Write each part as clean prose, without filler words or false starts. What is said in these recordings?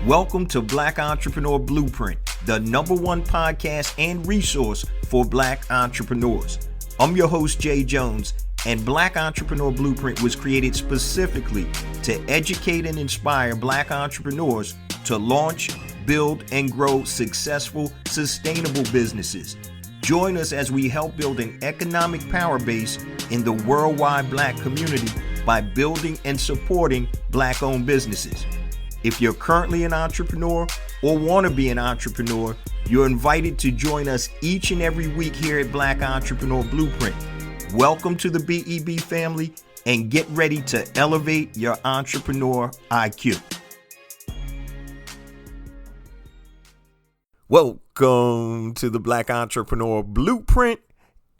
Welcome to Black Entrepreneur Blueprint, the #1 podcast and resource for Black entrepreneurs. I'm your host, Jay Jones, and Black Entrepreneur Blueprint was created specifically to educate and inspire Black entrepreneurs to launch, build, and grow successful, sustainable businesses. Join us as we help build an economic power base in the worldwide Black community by building and supporting Black-owned businesses. If you're currently an entrepreneur or want to be an entrepreneur, you're invited to join us each and every week here at Black Entrepreneur Blueprint. Welcome to the BEB family and get ready to elevate your entrepreneur IQ. Welcome to the Black Entrepreneur Blueprint,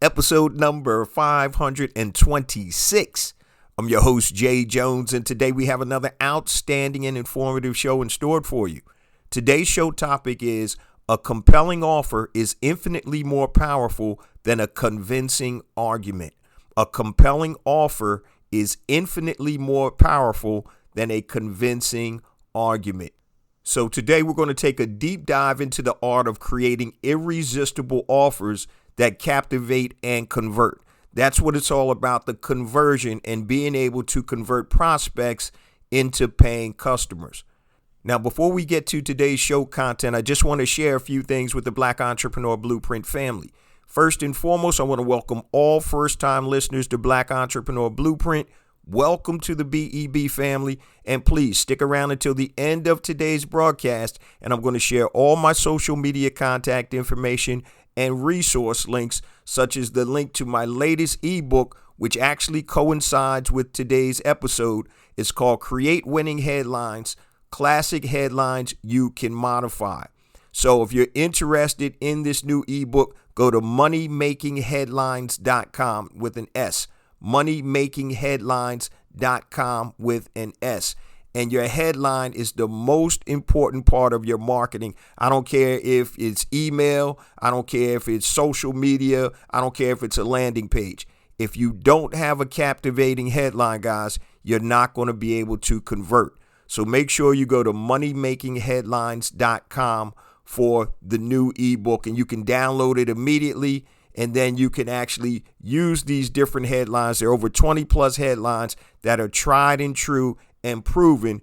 episode number 526. I'm your host, Jay Jones, and today we have another outstanding and informative show in store for you. Today's show topic is a compelling offer is infinitely more powerful than a convincing argument. A compelling offer is infinitely more powerful than a convincing argument. So today we're going to take a deep dive into the art of creating irresistible offers that captivate and convert. That's what it's all about, the conversion and being able to convert prospects into paying customers. Now, before we get to today's show content, I just want to share a few things with the Black Entrepreneur Blueprint family. First and foremost, I want to welcome all first-time listeners to Black Entrepreneur Blueprint. Welcome to the BEB family, and please stick around until the end of today's broadcast, and I'm going to share all my social media contact information and resource links, such as the link to my latest ebook, which actually coincides with today's episode. It's called Create Winning Headlines, Classic Headlines You Can Modify. So if you're interested in this new ebook, go to moneymakingheadlines.com with an S, moneymakingheadlines.com with an S. And your headline is the most important part of your marketing. I don't care if it's email. I don't care if it's social media. I don't care if it's a landing page. If you don't have a captivating headline, guys, you're not going to be able to convert. So make sure you go to moneymakingheadlines.com for the new ebook, and you can download it immediately. And then you can actually use these different headlines. There are over 20 plus headlines that are tried and true and proven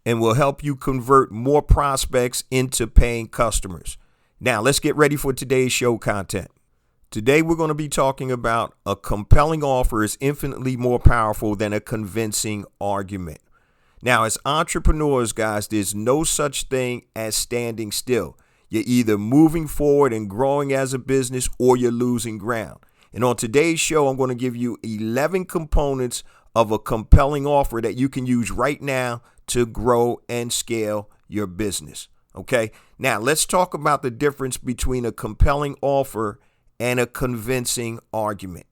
and will help you convert more prospects into paying customers. Now, let's get ready for today's show content. Today, we're going to be talking about a compelling offer is infinitely more powerful than a convincing argument. Now, as entrepreneurs, guys, there's no such thing as standing still. You're either moving forward and growing as a business or you're losing ground. And on today's show, I'm going to give you 11 components of a compelling offer that you can use right now to grow and scale your business. Okay. Now let's talk about the difference between a compelling offer and a convincing argument.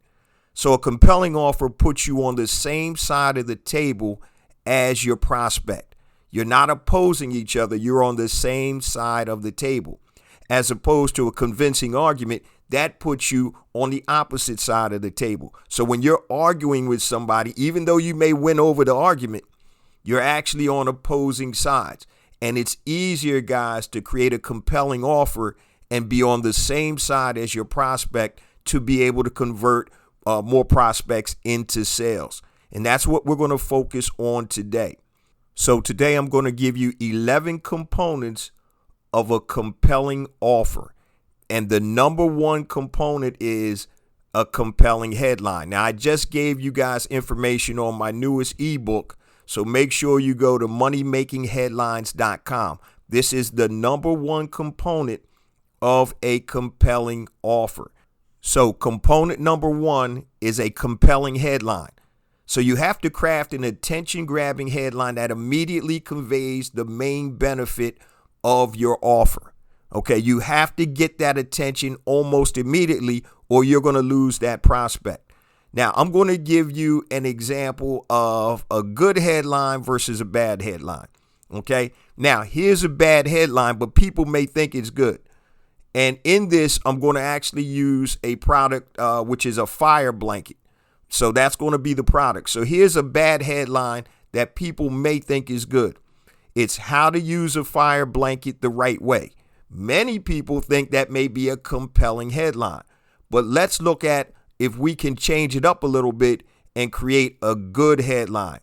So a compelling offer puts you on the same side of the table as your prospect. You're not opposing each other. You're on the same side of the table, as opposed to a convincing argument that puts you on the opposite side of the table. So when you're arguing with somebody, even though you may win over the argument, you're actually on opposing sides. And it's easier, guys, to create a compelling offer and be on the same side as your prospect to be able to convert more prospects into sales. And that's what we're going to focus on today. So today I'm going to give you 11 components of a compelling offer. And the #1 component is a compelling headline. Now, I just gave you guys information on my newest ebook, so make sure you go to moneymakingheadlines.com. This is the #1 component of a compelling offer. So component #1 is a compelling headline. So you have to craft an attention-grabbing headline that immediately conveys the main benefit of your offer. Okay, you have to get that attention almost immediately or you're going to lose that prospect. Now, I'm going to give you an example of a good headline versus a bad headline. Okay, now here's a bad headline, but people may think it's good. And in this, I'm going to actually use a product, which is a fire blanket. So that's going to be the product. So here's a bad headline that people may think is good. It's how to use a fire blanket the right way. Many people think that may be a compelling headline, but let's look at if we can change it up a little bit and create a good headline.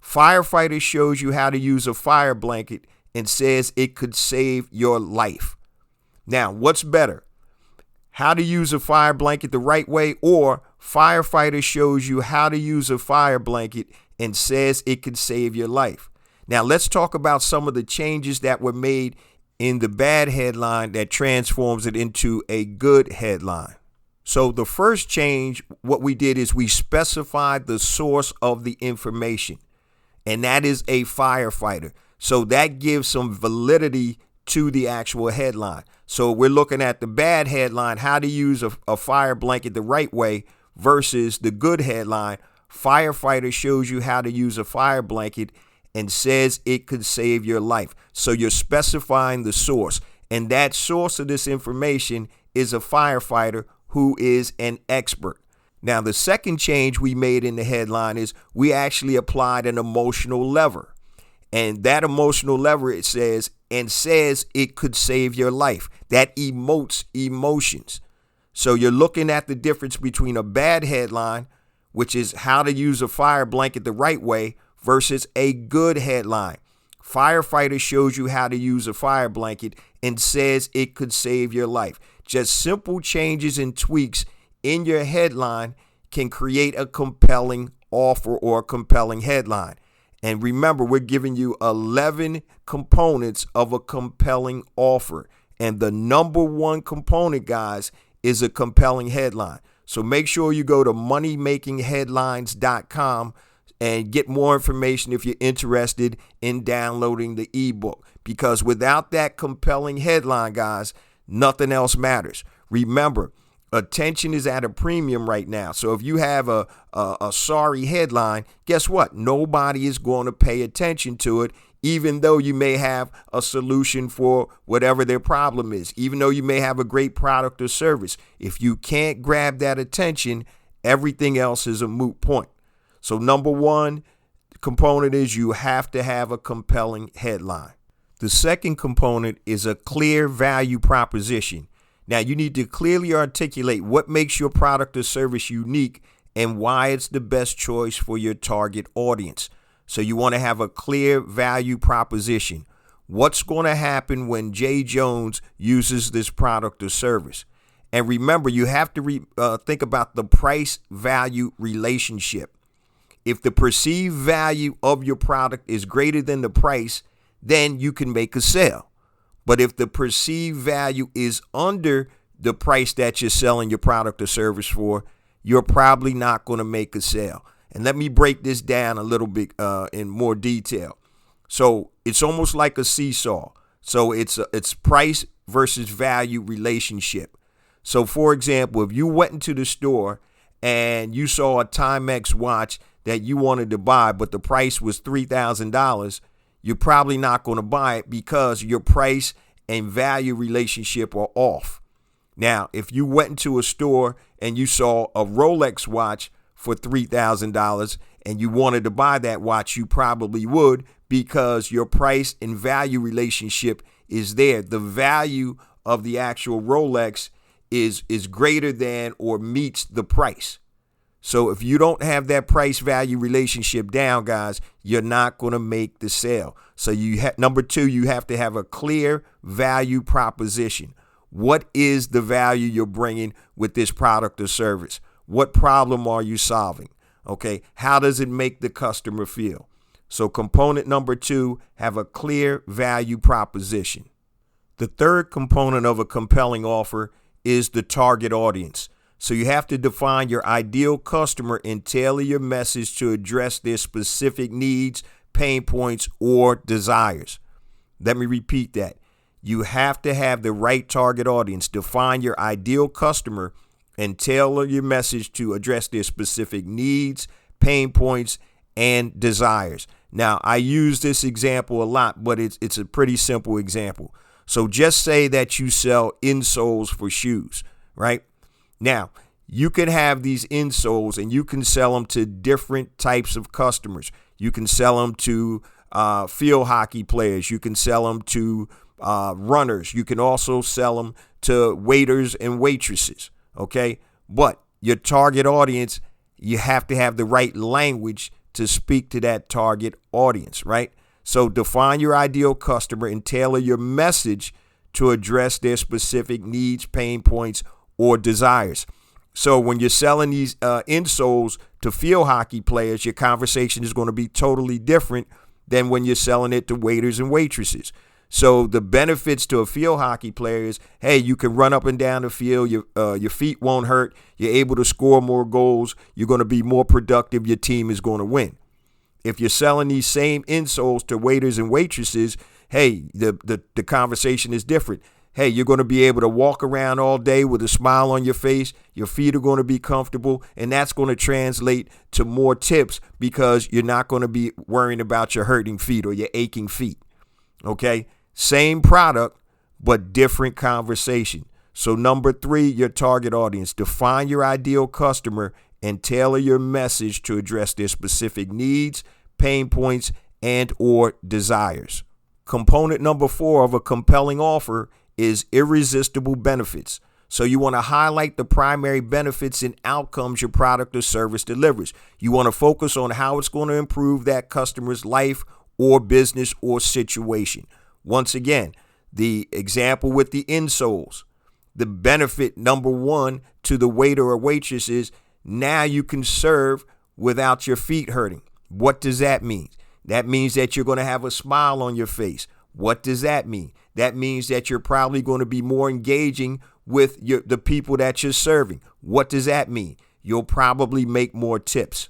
Firefighter shows you how to use a fire blanket and says it could save your life. Now, what's better? How to use a fire blanket the right way, or firefighter shows you how to use a fire blanket and says it could save your life. Now, let's talk about some of the changes that were made in the bad headline that transforms it into a good headline. So the first change, what we did is we specified the source of the information, and that is a firefighter. So that gives some validity to the actual headline. So we're looking at the bad headline, how to use a fire blanket the right way, versus the good headline, firefighter shows you how to use a fire blanket and says it could save your life. So you're specifying the source, and that source of this information is a firefighter who is an expert. Now, the second change we made in the headline is we actually applied an emotional lever. And that emotional lever, it says it could save your life. That emotes emotions. So you're looking at the difference between a bad headline, which is how to use a fire blanket the right way, versus a good headline. Firefighter shows you how to use a fire blanket and says it could save your life. Just simple changes and tweaks in your headline can create a compelling offer or a compelling headline. And remember, we're giving you 11 components of a compelling offer. And the number one component, guys, is a compelling headline. So make sure you go to moneymakingheadlines.com and get more information if you're interested in downloading the ebook. Because without that compelling headline, guys, nothing else matters. Remember, attention is at a premium right now. So if you have a sorry headline, guess what? Nobody is going to pay attention to it, even though you may have a solution for whatever their problem is, even though you may have a great product or service. If you can't grab that attention, everything else is a moot point. So number one component is you have to have a compelling headline. The second component is a clear value proposition. Now, you need to clearly articulate what makes your product or service unique and why it's the best choice for your target audience. So you want to have a clear value proposition. What's going to happen when Jay Jones uses this product or service? And remember, you have to think about the price-value relationship. If the perceived value of your product is greater than the price, then you can make a sale. But if the perceived value is under the price that you're selling your product or service for, you're probably not going to make a sale. And let me break this down a little bit in more detail. So it's almost like a seesaw. So it's price versus value relationship. So for example, if you went into the store and you saw a Timex watch that you wanted to buy, but the price was $3,000, you're probably not going to buy it because your price and value relationship are off. Now, if you went into a store and you saw a Rolex watch for $3,000 and you wanted to buy that watch, you probably would, because your price and value relationship is there. The value of the actual Rolex is greater than or meets the price. So if you don't have that price value relationship down, guys, you're not going to make the sale. So number two, you have to have a clear value proposition. What is the value you're bringing with this product or service? What problem are you solving? Okay. How does it make the customer feel? So component number two, have a clear value proposition. The third component of a compelling offer is the target audience. So you have to define your ideal customer and tailor your message to address their specific needs, pain points, or desires. Let me repeat that. You have to have the right target audience. Define your ideal customer and tailor your message to address their specific needs, pain points, and desires. Now, I use this example a lot, but it's a pretty simple example. So just say that you sell insoles for shoes, right? Now, you can have these insoles and you can sell them to different types of customers. You can sell them to field hockey players. You can sell them to runners. You can also sell them to waiters and waitresses. Okay. But your target audience, you have to have the right language to speak to that target audience, right? So define your ideal customer and tailor your message to address their specific needs, pain points, or desires. So when you're selling these insoles to field hockey players, your conversation is going to be totally different than when you're selling it to waiters and waitresses. So the benefits to a field hockey player is, hey, you can run up and down the field. Your feet won't hurt. You're able to score more goals. You're going to be more productive. Your team is going to win. If you're selling these same insoles to waiters and waitresses, hey, the conversation is different. Hey, you're going to be able to walk around all day with a smile on your face. Your feet are going to be comfortable, and that's going to translate to more tips because you're not going to be worrying about your hurting feet or your aching feet. Okay? Same product, but different conversation. So number 3, your target audience. Define your ideal customer and tailor your message to address their specific needs, pain points, and or desires. Component number 4 of a compelling offer is irresistible benefits. So you want to highlight the primary benefits and outcomes your product or service delivers. You want to focus on how it's going to improve that customer's life or business or situation. Once again, the example with the insoles, the benefit number 1 to the waiter or waitress is now you can serve without your feet hurting. What does that mean? That means that you're going to have a smile on your face. What does that mean? That means that you're probably going to be more engaging with the people that you're serving. What does that mean? You'll probably make more tips.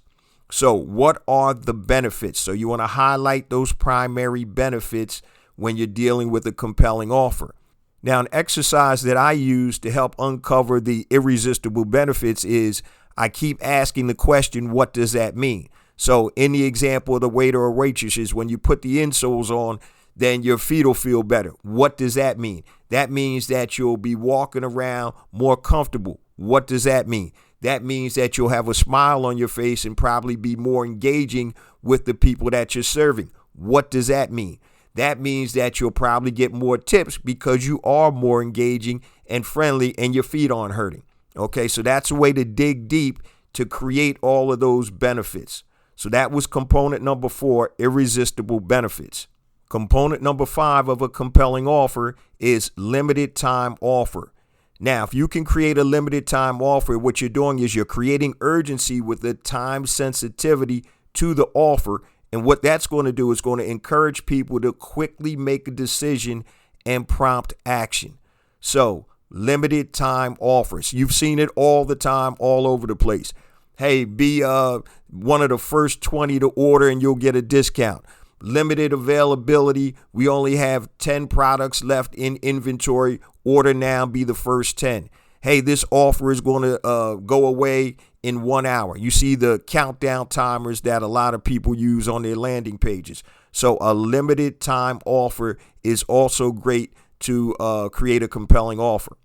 So what are the benefits? So you want to highlight those primary benefits when you're dealing with a compelling offer. Now, an exercise that I use to help uncover the irresistible benefits is I keep asking the question, what does that mean? So in the example of the waiter or waitresses, when you put the insoles on, then your feet will feel better. What does that mean? That means that you'll be walking around more comfortable. What does that mean? That means that you'll have a smile on your face and probably be more engaging with the people that you're serving. What does that mean? That means that you'll probably get more tips because you are more engaging and friendly and your feet aren't hurting. Okay, so that's a way to dig deep to create all of those benefits. So that was component number 4, irresistible benefits. Component number 5 of a compelling offer is limited time offer. Now, if you can create a limited time offer, what you're doing is you're creating urgency with the time sensitivity to the offer. And what that's going to do is going to encourage people to quickly make a decision and prompt action. So limited time offers. You've seen it all the time, all over the place. Hey, be one of the first 20 to order and you'll get a discount. Limited availability. We only have 10 products left in inventory. Order now, be the first 10. Hey, this offer is going to go away in 1 hour. You see the countdown timers that a lot of people use on their landing pages. So a limited time offer is also great to create a compelling offer.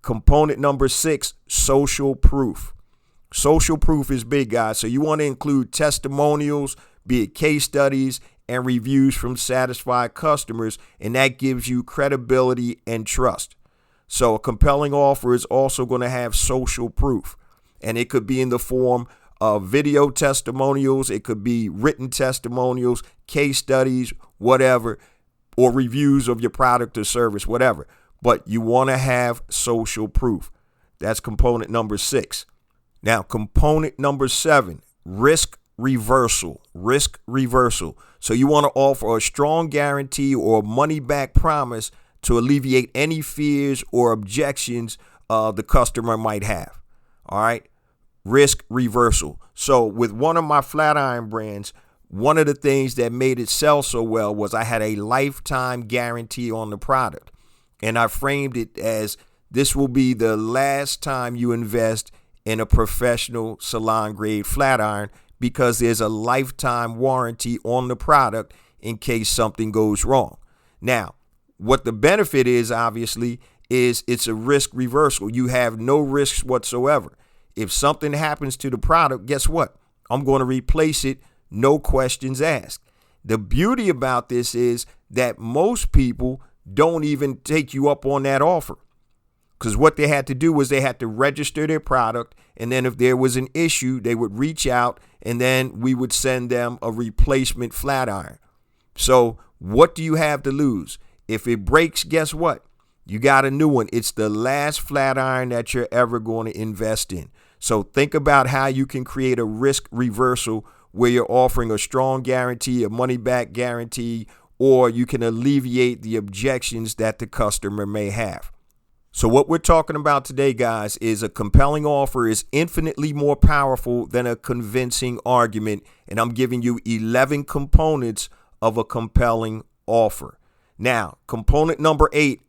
Component number 6, social proof. Social proof is big, guys. So you want to include testimonials, be it case studies, and reviews from satisfied customers, and that gives you credibility and trust. So a compelling offer is also going to have social proof, and it could be in the form of video testimonials, it could be written testimonials, case studies, whatever, or reviews of your product or service, whatever. But you want to have social proof. That's component number 6. Now, component number 7, risk reversal. Risk reversal. So you want to offer a strong guarantee or money back promise to alleviate any fears or objections the customer might have. All right. Risk reversal. So with one of my flat iron brands, one of the things that made it sell so well was I had a lifetime guarantee on the product. And I framed it as this will be the last time you invest in a professional salon grade flat iron because there's a lifetime warranty on the product in case something goes wrong. Now, what the benefit is, obviously, is it's a risk reversal. You have no risks whatsoever. If something happens to the product, guess what? I'm going to replace it, no questions asked. The beauty about this is that most people don't even take you up on that offer, because what they had to do was they had to register their product, and then if there was an issue, they would reach out, and then we would send them a replacement flat iron. So what do you have to lose? If it breaks, guess what? You got a new one. It's the last flat iron that you're ever going to invest in. So think about how you can create a risk reversal where you're offering a strong guarantee, a money back guarantee, or you can alleviate the objections that the customer may have. So what we're talking about today, guys, is a compelling offer is infinitely more powerful than a convincing argument. And I'm giving you 11 components of a compelling offer. Now, component number 8,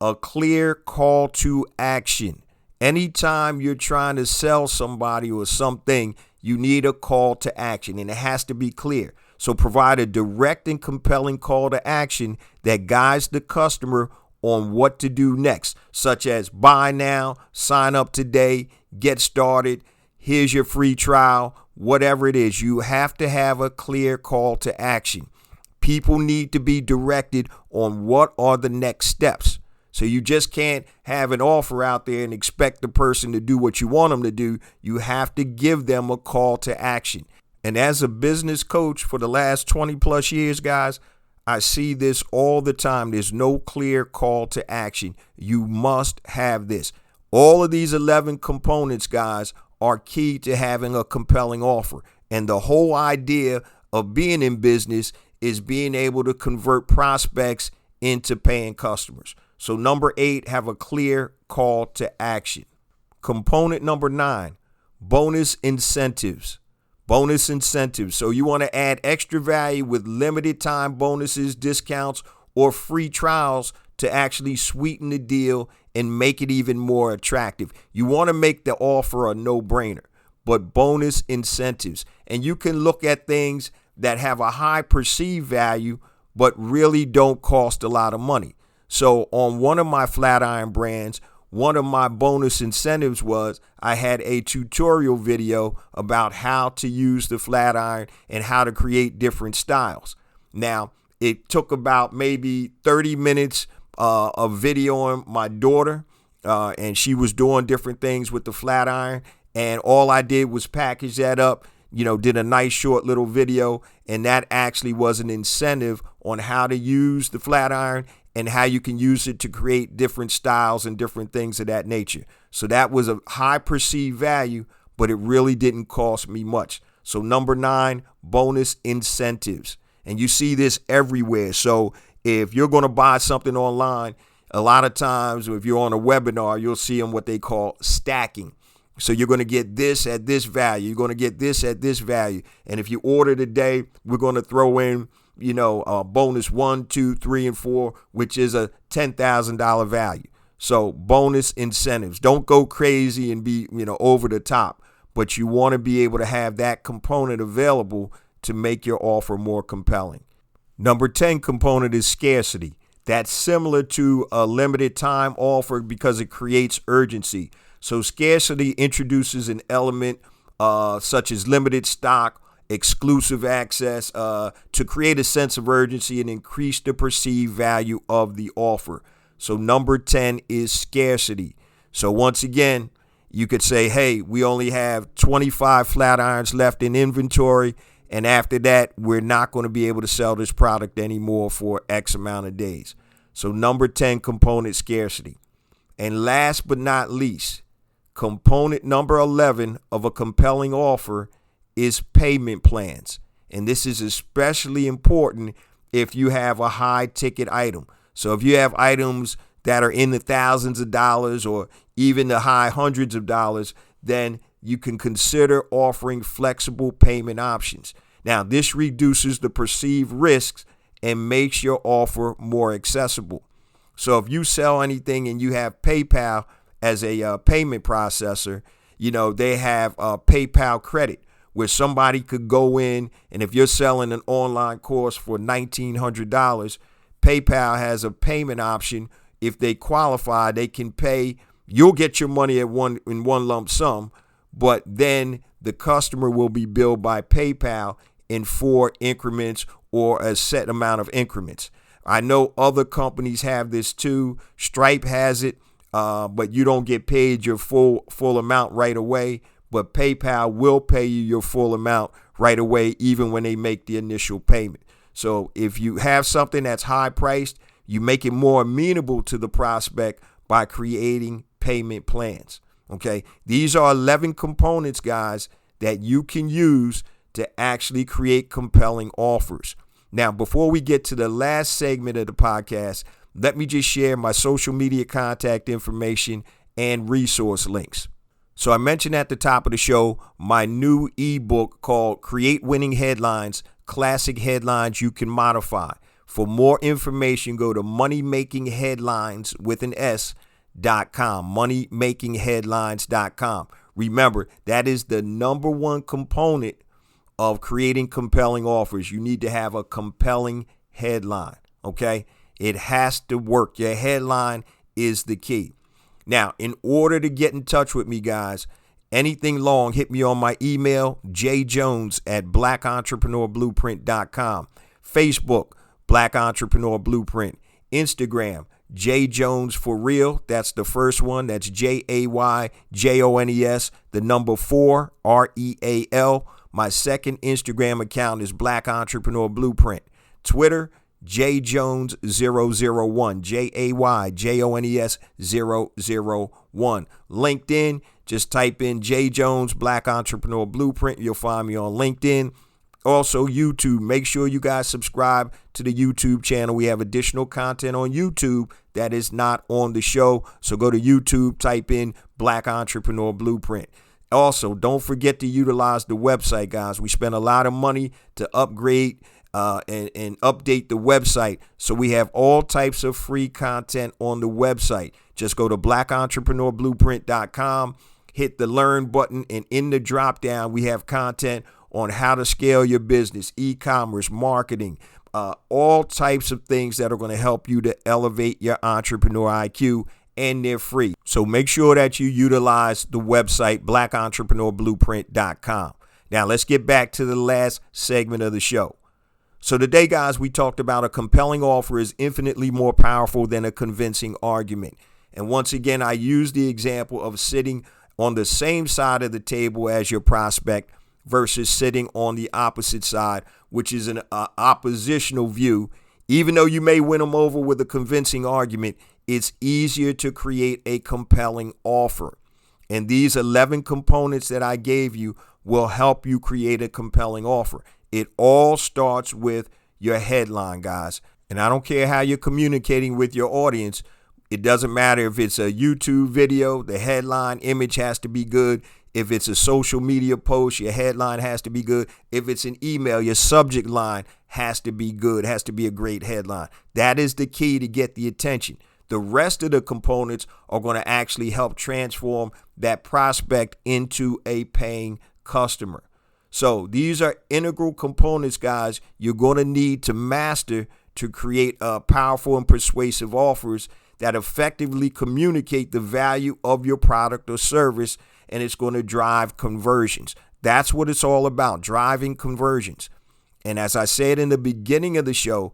a clear call to action. Anytime you're trying to sell somebody or something, you need a call to action, and it has to be clear. So provide a direct and compelling call to action that guides the customer on what to do next, such as buy now, sign up today, get started, here's your free trial, whatever it is. You have to have a clear call to action. People need to be directed on what are the next steps. So you just can't have an offer out there and expect the person to do what you want them to do. You have to give them a call to action. And as a business coach for the last 20 plus years, guys, I see this all the time. There's no clear call to action. You must have this. All of these 11 components, guys, are key to having a compelling offer. And the whole idea of being in business is being able to convert prospects into paying customers. So number 8, have a clear call to action. Component number 9, bonus incentives. Bonus incentives. So you want to add extra value with limited time bonuses, discounts, or free trials to actually sweeten the deal and make it even more attractive. You want to make the offer a no-brainer, but bonus incentives. And you can look at things that have a high perceived value, but really don't cost a lot of money. So on one of my flat iron brands, one of my bonus incentives was I had a tutorial video about how to use the flat iron and how to create different styles. Now, it took about maybe 30 minutes of videoing my daughter, and she was doing different things with the flat iron. And all I did was package that up, did a nice short little video. And that actually was an incentive on how to use the flat iron and how you can use it to create different styles and different things of that nature. So that was a high perceived value, but it really didn't cost me much. So number 9, bonus incentives. And you see this everywhere. So if you're going to buy something online, a lot of times if you're on a webinar, you'll see them what they call stacking. So you're going to get this at this value. You're going to get this at this value. And if you order today, we're going to throw in bonus 1, 2, 3, and 4, which is a $10,000 value. So bonus incentives. Don't go crazy and be, over the top, but you want to be able to have that component available to make your offer more compelling. Number 10 component is scarcity. That's similar to a limited time offer because it creates urgency. So scarcity introduces an element such as limited stock, exclusive access to create a sense of urgency and increase the perceived value of the offer. So number 10 is scarcity. So once again, you could say, hey, we only have 25 flat irons left in inventory. And after that, we're not going to be able to sell this product anymore for X amount of days. So number 10 component, scarcity. And last but not least, component number 11 of a compelling offer is payment plans. And this is especially important if you have a high ticket item. So if you have items that are in the thousands of dollars or even the high hundreds of dollars, then you can consider offering flexible payment options. Now, this reduces the perceived risks and makes your offer more accessible. So if you sell anything and you have PayPal as a payment processor, they have PayPal credit, where somebody could go in, and if you're selling an online course for $1,900, PayPal has a payment option. If they qualify, they can pay. You'll get your money in one lump sum, but then the customer will be billed by PayPal in 4 increments or a set amount of increments. I know other companies have this too. Stripe has it, but you don't get paid your full amount right away. But PayPal will pay you your full amount right away, even when they make the initial payment. So if you have something that's high priced, you make it more amenable to the prospect by creating payment plans. Okay, these are 11 components, guys, that you can use to actually create compelling offers. Now, before we get to the last segment of the podcast, let me just share my social media contact information and resource links. So I mentioned at the top of the show my new ebook called Create Winning Headlines, Classic Headlines You Can Modify. For more information, go to moneymakingheadlines with an S.com, moneymakingheadlines.com. Remember, that is the number one component of creating compelling offers. You need to have a compelling headline, okay? It has to work. Your headline is the key. Now, in order to get in touch with me, guys, anything long, hit me on my email, jjones@blackentrepreneurblueprint.com. Facebook, Black Entrepreneur Blueprint. Instagram, jjones4real. That's the first one. That's JAYJONES, the number 4, REAL. My second Instagram account is Black Entrepreneur Blueprint. Twitter, JJones001, JAYJONES001. LinkedIn, just type in J Jones Black Entrepreneur Blueprint. You'll find me on LinkedIn. Also, YouTube. Make sure you guys subscribe to the YouTube channel. We have additional content on YouTube that is not on the show. So go to YouTube, type in Black Entrepreneur Blueprint. Also, don't forget to utilize the website, guys. We spend a lot of money to upgrade and update the website. So we have all types of free content on the website. Just go to blackentrepreneurBlueprint.com, hit the learn button, and in the drop down, we have content on how to scale your business, e-commerce, marketing, all types of things that are going to help you to elevate your entrepreneur IQ, and they're free. So make sure that you utilize the website, blackentrepreneurBlueprint.com. Now let's get back to the last segment of the show. So today, guys, we talked about a compelling offer is infinitely more powerful than a convincing argument. And once again, I use the example of sitting on the same side of the table as your prospect versus sitting on the opposite side, which is an oppositional view. Even though you may win them over with a convincing argument, it's easier to create a compelling offer. And these 11 components that I gave you will help you create a compelling offer. It all starts with your headline, guys. And I don't care how you're communicating with your audience. It doesn't matter if it's a YouTube video, the headline image has to be good. If it's a social media post, your headline has to be good. If it's an email, your subject line has to be good, has to be a great headline. That is the key to get the attention. The rest of the components are going to actually help transform that prospect into a paying customer. So these are integral components, guys, you're going to need to master to create powerful and persuasive offers that effectively communicate the value of your product or service, and it's going to drive conversions. That's what it's all about, driving conversions. And as I said in the beginning of the show,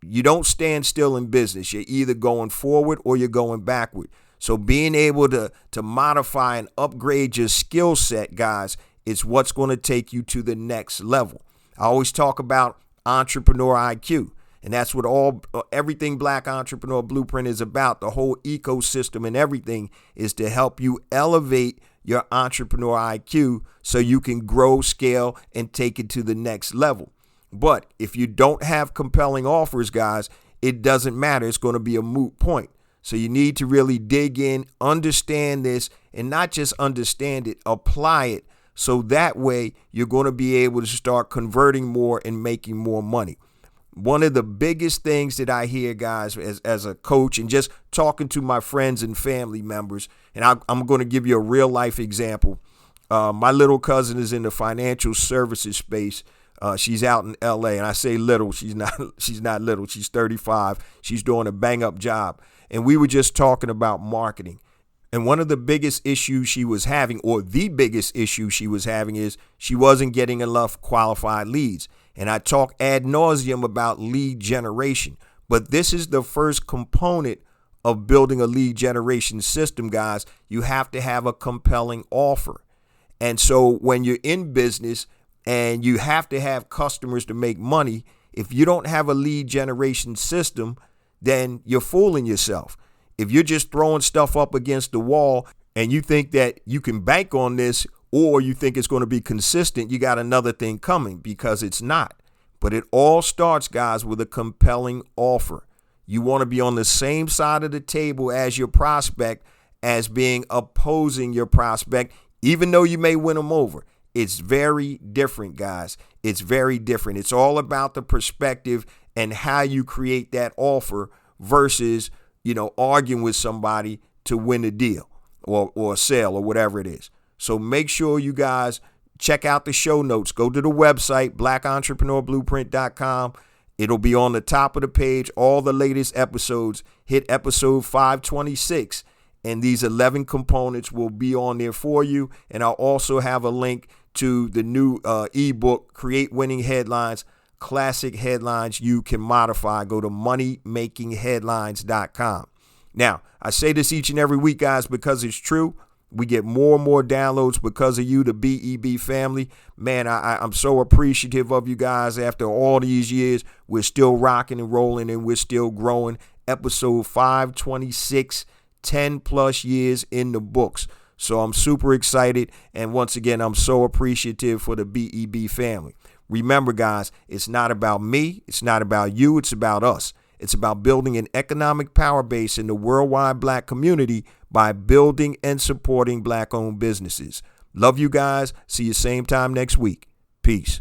you don't stand still in business. You're either going forward or you're going backward. So being able to modify and upgrade your skill set, guys, is what's going to take you to the next level. I always talk about entrepreneur IQ, and that's what everything Black Entrepreneur Blueprint is about. The whole ecosystem and everything is to help you elevate your entrepreneur IQ so you can grow, scale, and take it to the next level. But if you don't have compelling offers, guys, it doesn't matter. It's going to be a moot point. So you need to really dig in, understand this, and not just understand it, apply it. So that way you're going to be able to start converting more and making more money. One of the biggest things that I hear, guys, as a coach and just talking to my friends and family members, and I'm going to give you a real life example. My little cousin is in the financial services space. She's out in LA, and I say little, she's not little. She's 35. She's doing a bang up job. And we were just talking about marketing. And one of the biggest issues she was having, or the biggest issue she was having, is she wasn't getting enough qualified leads. And I talk ad nauseum about lead generation. But this is the first component of building a lead generation system, guys. You have to have a compelling offer. And so when you're in business and you have to have customers to make money, if you don't have a lead generation system, then you're fooling yourself. If you're just throwing stuff up against the wall and you think that you can bank on this, or you think it's going to be consistent, you got another thing coming, because it's not. But it all starts, guys, with a compelling offer. You want to be on the same side of the table as your prospect as being opposing your prospect, even though you may win them over. It's very different, guys. It's very different. It's all about the perspective and how you create that offer versus, arguing with somebody to win a deal or a sale or whatever it is. So make sure you guys check out the show notes. Go to the website, blackentrepreneurblueprint.com. It'll be on the top of the page, all the latest episodes. Hit episode 526, and these 11 components will be on there for you. And I'll also have a link to the new ebook, Create Winning Headlines, Classic Headlines You Can Modify. Go to moneymakingheadlines.com. Now, I say this each and every week, guys, because it's true. We get more and more downloads because of you, the BEB family. Man, I'm so appreciative of you guys. After all these years, we're still rocking and rolling, and we're still growing. Episode 526, 10 plus years in the books. So I'm super excited. And once again, I'm so appreciative for the BEB family. Remember, guys, it's not about me. It's not about you. It's about us. It's about building an economic power base in the worldwide Black community by building and supporting Black-owned businesses. Love you guys. See you same time next week. Peace.